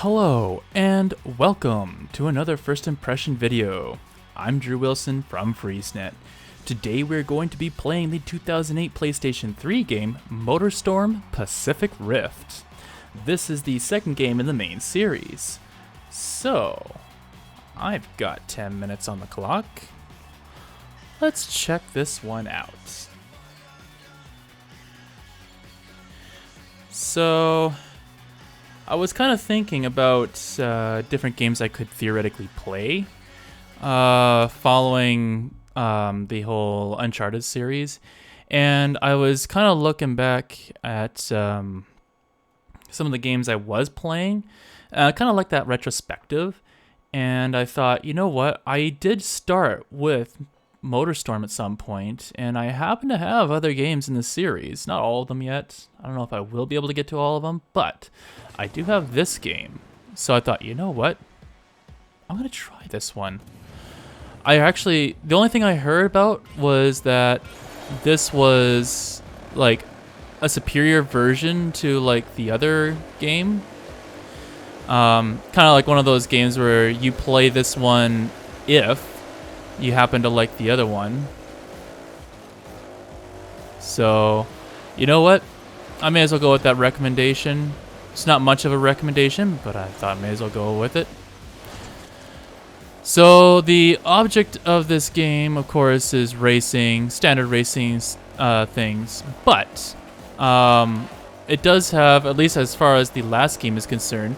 Hello and welcome to another first impression video. I'm Drew Wilson from FreezeNet. Today we're going to be playing the 2008 PlayStation 3 game MotorStorm Pacific Rift. This is the second game in the main series. So, I've got 10 minutes on the clock. Let's check this one out. So, I was kind of thinking about different games I could theoretically play following the whole Uncharted series, and I was kind of looking back at some of the games I was playing, kind of like that retrospective, and I thought, you know what, I did start with MotorStorm at some point, and I happen to have other games in the series. Not all of them yet. I don't know if I will be able to get to all of them, but I do have this game. So I thought, you know what? I'm going to try this one. The only thing I heard about was that this was like a superior version to like the other game. Kind of like one of those games where you play this one if you happen to like the other one. So, you know what? I may as well go with that recommendation. It's not much of a recommendation, but I thought I may as well go with it. So, the object of this game, of course, is racing, standard racing things. But, it does have, at least as far as the last game is concerned,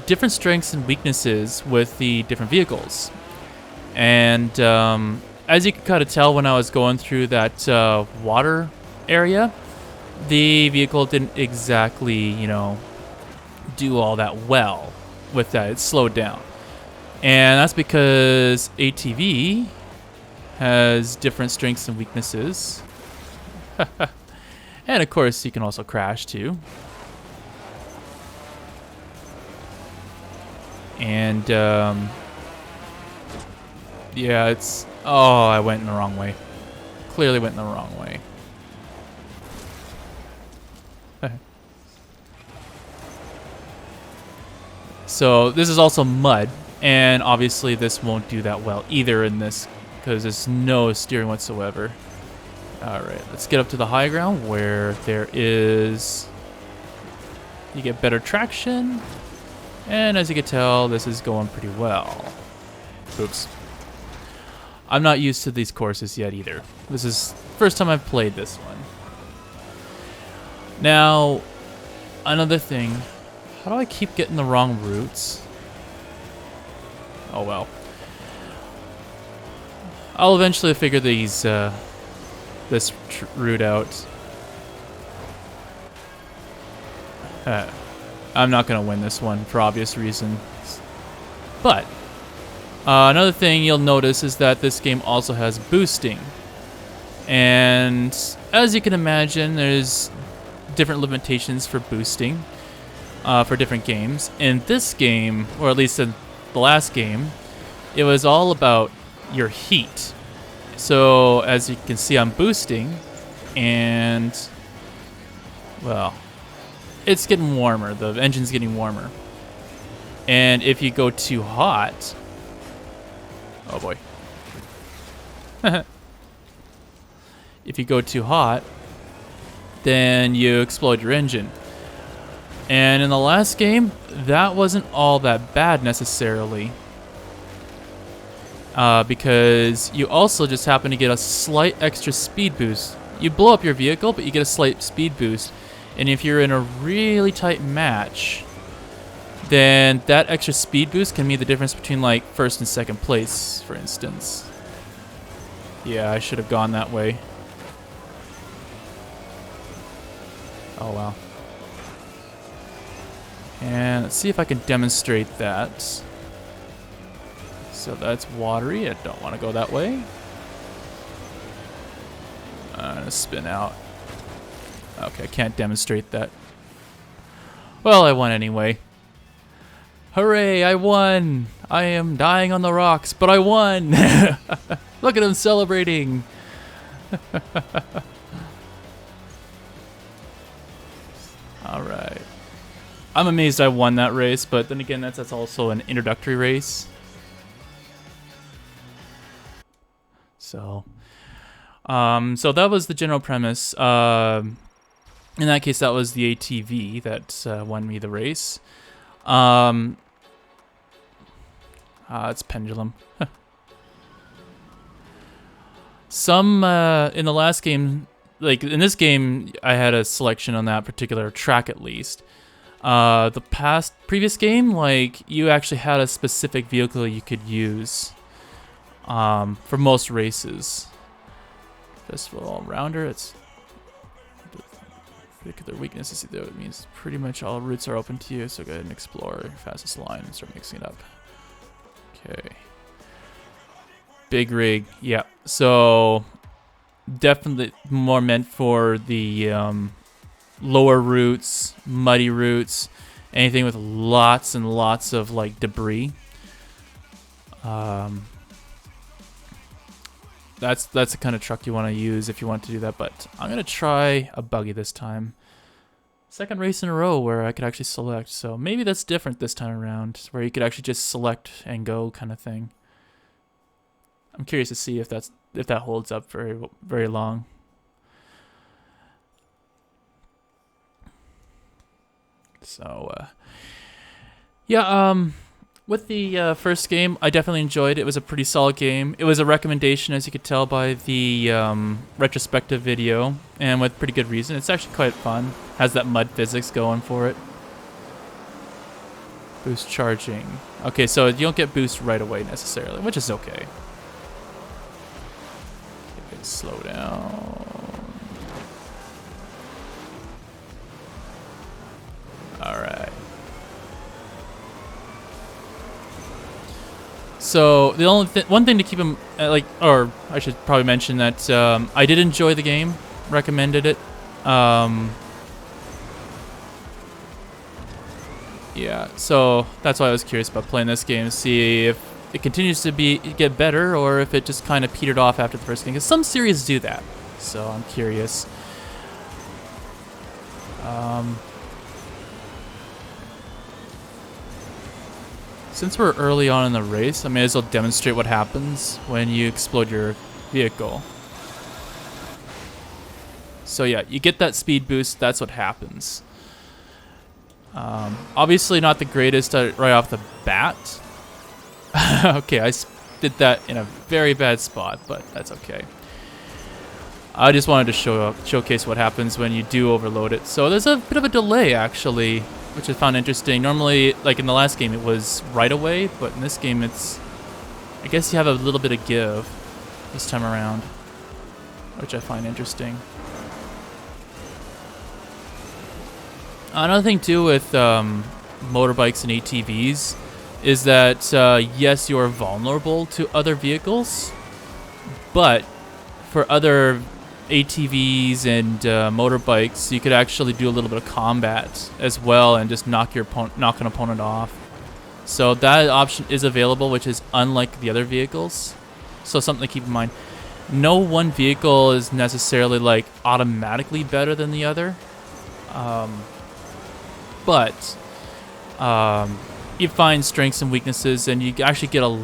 different strengths and weaknesses with the different vehicles. And as you can kind of tell when I was going through that water area, the vehicle didn't exactly, do all that well with that. It slowed down. And that's because ATV has different strengths and weaknesses. And of course, you can also crash too. And yeah, I went in the wrong way. Clearly went in the wrong way. So this is also mud, and obviously this won't do that well either in this, because there's no steering whatsoever. Alright, let's get up to the high ground where you get better traction, and as you can tell, this is going pretty well. Oops. I'm not used to these courses yet either. This is the first time I've played this one. Now, another thing. How do I keep getting the wrong routes? Oh well. I'll eventually figure this route out. I'm not going to win this one for obvious reasons. But another thing you'll notice is that this game also has boosting. And as you can imagine, there's different limitations for boosting for different games. In this game, or at least in the last game, it was all about your heat. So as you can see, I'm boosting, and well, it's getting warmer. The engine's getting warmer. And if you go too hot, oh boy. If you go too hot, then you explode your engine. And in the last game, that wasn't all that bad necessarily. Because you also just happen to get a slight extra speed boost. You blow up your vehicle, but you get a slight speed boost. And if you're in a really tight match, then that extra speed boost can mean the difference between like first and second place, for instance. Yeah, I should have gone that way. Oh well. And let's see if I can demonstrate that. So that's watery. I don't want to go that way. I'm going to spin out. Okay, I can't demonstrate that. Well, I won anyway. Hooray, I won! I am dying on the rocks, but I won! Look at him celebrating! Alright. I'm amazed I won that race, but then again, that's also an introductory race. So that was the general premise. In that case, that was the ATV that won me the race. It's pendulum. Some in the last game, like in this game, I had a selection on that particular track at least. The previous game, like you actually had a specific vehicle you could use for most races. Festival all-rounder, it's particular weaknesses, though it means pretty much all routes are open to you, so go ahead and explore your fastest line and start mixing it up. Okay. Big rig, yeah. So definitely more meant for the lower routes, muddy routes, anything with lots and lots of like debris. That's the kind of truck you want to use if you want to do that, but I'm gonna try a buggy this time. Second race in a row where I could actually select, so maybe that's different this time around, where you could actually just select and go kind of thing. I'm curious to see if that holds up very long. So yeah, with the first game, I definitely enjoyed it. It was a pretty solid game. It was a recommendation, as you could tell by the retrospective video, and with pretty good reason. It's actually quite fun. Has that mud physics going for it. Boost charging. Okay, so you don't get boost right away necessarily, which is okay. Okay, slow down. All right. So the only one thing to keep in or I should probably mention that I did enjoy the game, recommended it. Yeah, so that's why I was curious about playing this game, to see if it continues to get better or if it just kind of petered off after the first game. Because some series do that, so I'm curious. Since we're early on in the race, I may as well demonstrate what happens when you explode your vehicle. So yeah, you get that speed boost, that's what happens. Obviously not the greatest right off the bat. Okay, I did that in a very bad spot, but that's okay. I just wanted to showcase what happens when you do overload it. So there's a bit of a delay actually, which I found interesting. Normally, like in the last game, it was right away, but in this game, I guess you have a little bit of give this time around, which I find interesting. Another thing too with motorbikes and ATVs is that yes, you are vulnerable to other vehicles, but for other ATVs and motorbikes, you could actually do a little bit of combat as well and just knock an opponent off. So that option is available, which is unlike the other vehicles. So something to keep in mind. No one vehicle is necessarily like automatically better than the other. But you find strengths and weaknesses, and you actually get a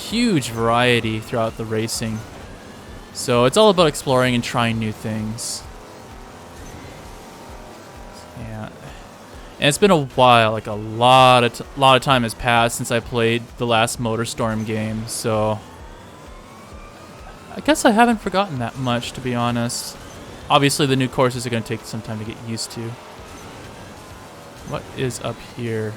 huge variety throughout the racing. So it's all about exploring and trying new things. Yeah, and it's been a while. Like a lot of time has passed since I played the last MotorStorm game. So I guess I haven't forgotten that much, to be honest. Obviously, the new courses are going to take some time to get used to. What is up here?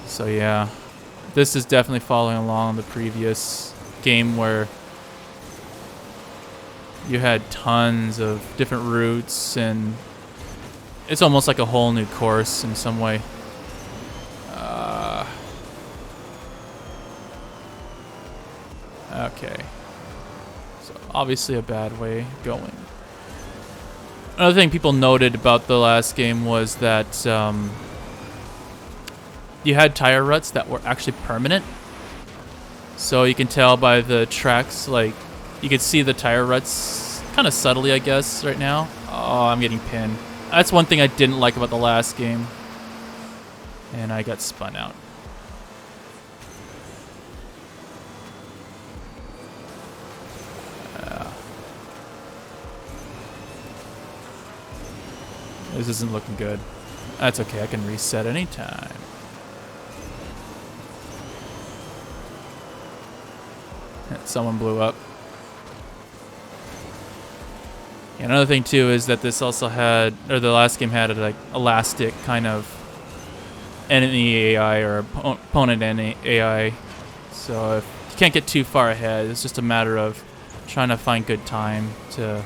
So yeah, this is definitely following along the previous game where you had tons of different routes, and it's almost like a whole new course in some way. Okay. So obviously a bad way going. Another thing people noted about the last game was that you had tire ruts that were actually permanent. So you can tell by the tracks, like you can see the tire ruts kind of subtly, I guess, right now. Oh, I'm getting pinned. That's one thing I didn't like about the last game. And I got spun out. This isn't looking good. That's okay, I can reset anytime. Someone blew up. Yeah, another thing too is that this also had, or the last game had like elastic kind of enemy AI or opponent AI. So if you can't get too far ahead, it's just a matter of trying to find good time to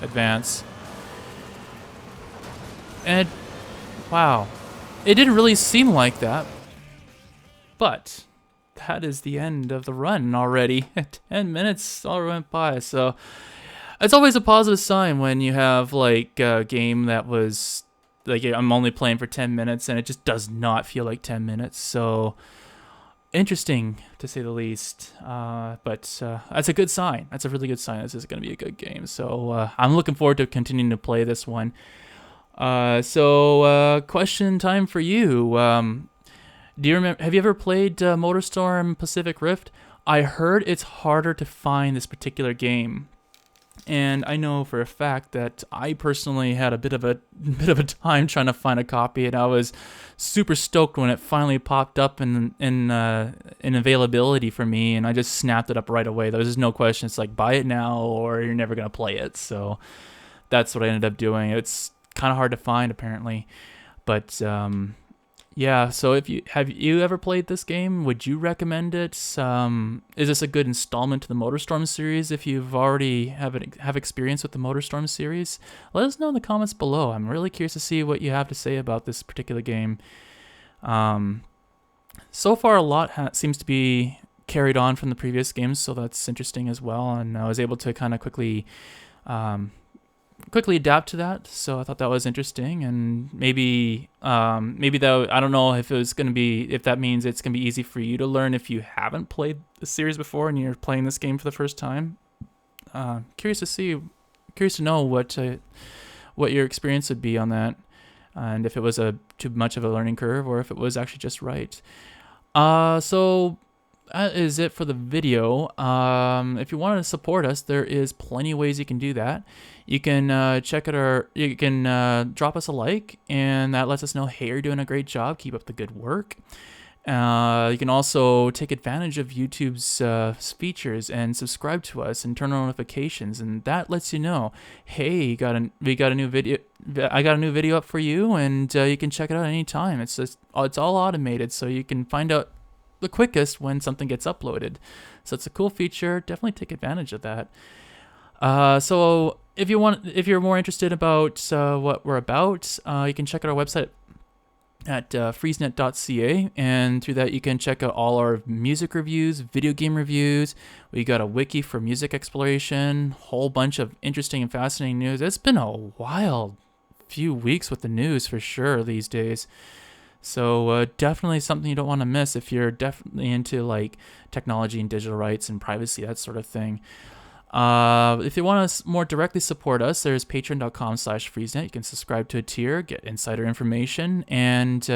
advance. And wow, it didn't really seem like that, but that is the end of the run already. 10 minutes already went by, so it's always a positive sign when you have like a game that was like I'm only playing for 10 minutes and it just does not feel like 10 minutes. So interesting to say the least, but that's a good sign. That's a really good sign. This is going to be a good game. So I'm looking forward to continuing to play this one. Question time for you. Do you remember? Have you ever played MotorStorm Pacific Rift? I heard it's harder to find this particular game, and I know for a fact that I personally had a bit of a time trying to find a copy, and I was super stoked when it finally popped up in availability for me, and I just snapped it up right away. There was just no question. It's like buy it now or you're never gonna play it. So that's what I ended up doing. It's kind of hard to find apparently, but yeah. So have you ever played this game? Would you recommend it? Is this a good installment to the MotorStorm series? If you've already have experience with the MotorStorm series, let us know in the comments below. I'm really curious to see what you have to say about this particular game. So far a lot seems to be carried on from the previous games, so that's interesting as well. And I was able to kind of quickly adapt to that, so I thought that was interesting. And maybe that, I don't know if that means it's gonna be easy for you to learn if you haven't played the series before and you're playing this game for the first time. Curious to know what your experience would be on that, and if it was too much of a learning curve or if it was actually just right. So that is it for the video. If you want to support us, there is plenty of ways you can do that. You can drop us a like, and that lets us know, hey, you're doing a great job. Keep up the good work. You can also take advantage of YouTube's features and subscribe to us and turn on notifications, and that lets you know, hey, I got a new video up for you, and you can check it out anytime. It's all automated, so you can find out the quickest when something gets uploaded. So it's a cool feature. Definitely take advantage of that. So if you're more interested about what we're about, you can check out our website at freezenet.ca, and through that you can check out all our music reviews, video game reviews. We got a wiki for music exploration, whole bunch of interesting and fascinating news. It's been a wild few weeks with the news for sure these days. So definitely something you don't want to miss if you're definitely into like technology and digital rights and privacy, that sort of thing. If you want to more directly support us, there's patreon.com/freezenet. You can subscribe to a tier, get insider information, and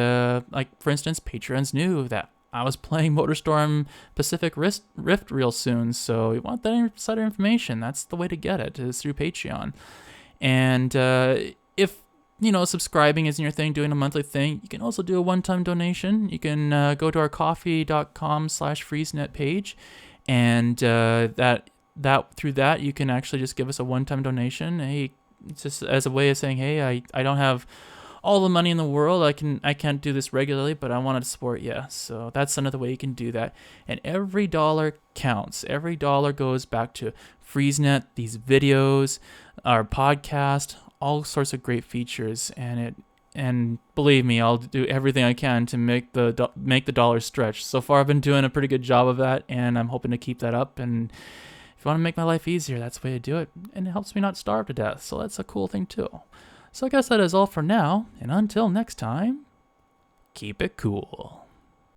like for instance, Patreon's new that I was playing MotorStorm Pacific Rift real soon. So you want that insider information, that's the way to get it, is through Patreon. And if subscribing isn't your thing, doing a monthly thing, you can also do a one-time donation. You can go to our coffee.com/freezenet page, and through that you can actually just give us a one-time donation. Hey, just as a way of saying, hey, I don't have all the money in the world. I can't do this regularly, but I wanted to support you. So that's another way you can do that. And every dollar counts. Every dollar goes back to FreezeNet, these videos, our podcast, all sorts of great features, and believe me, I'll do everything I can to make the dollar stretch. So far, I've been doing a pretty good job of that, and I'm hoping to keep that up. And if you want to make my life easier, that's the way to do it, and it helps me not starve to death. So that's a cool thing too. So I guess that is all for now, and until next time, keep it cool.